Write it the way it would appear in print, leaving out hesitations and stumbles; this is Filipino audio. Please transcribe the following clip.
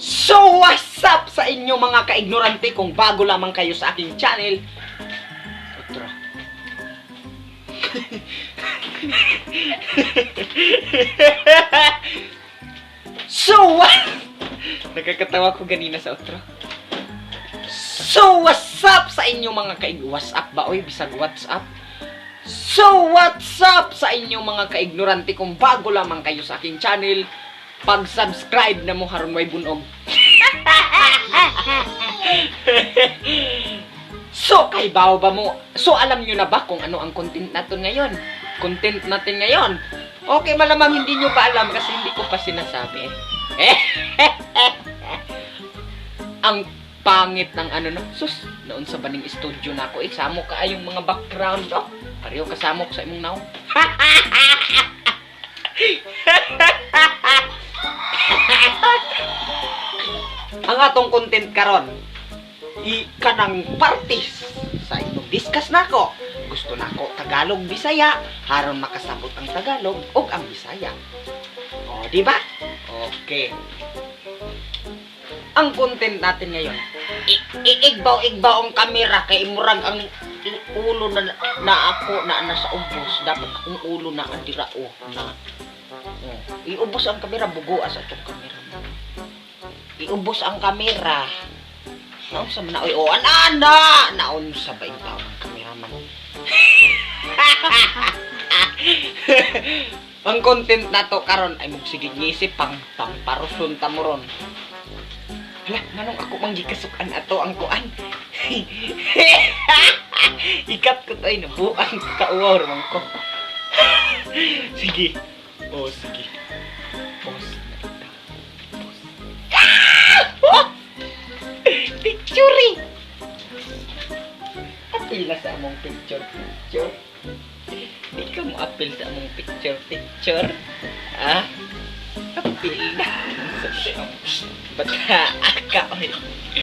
So, what's up sa inyo mga ka-ignorante kung bago lamang kayo sa aking channel? Otro. So, what? Nakakatawa ko ganina sa otro. So, what's up sa inyo mga what's up ba? Oy, bisag WhatsApp. So, what's up sa inyo mga ka-ignorante kung bago lamang kayo sa aking channel? Pag-subscribe na mo haron way bunog. So, kay bao ba mo? So, alam nyo na ba kung ano ang content natin ngayon? Content natin ngayon. Okay, malamang hindi nyo ba alam kasi hindi ko pa sinasabi. Ang pangit ng ano no? Sus, noon sa baning studio na ako, samo ka yung mga background. Oh, pareho kasamo ko sa imong naong. Ang atong content karon kanang parties sa inyong discuss nako. Gusto nako Tagalog Bisaya haron makasabot ang Tagalog ug ang Bisaya. O, di ba? Okay. Ang content natin ngayon, igbaw ang kamera kay murag ang ulo na ako na nasa ubos, dapat akong ulo na andira na. Iubos ang kamera, buguas atong kamera. Iubos ang kamera. Naon sa man oy, ana naon sa ba yung taon ng kameraman. Ang content nato karon ay magsigig ngisip pang paruson ta mo ron. Hala, nganong ako manggikasukan ato ang kuan. Ikat ko to ay nabuang kauwar man ko. Sige. Oh, sige. Pause na ito. Picture! Apil na sa among picture. Di ka mo apil sa among picture. Ah? Apil na. Bata, aka, oy.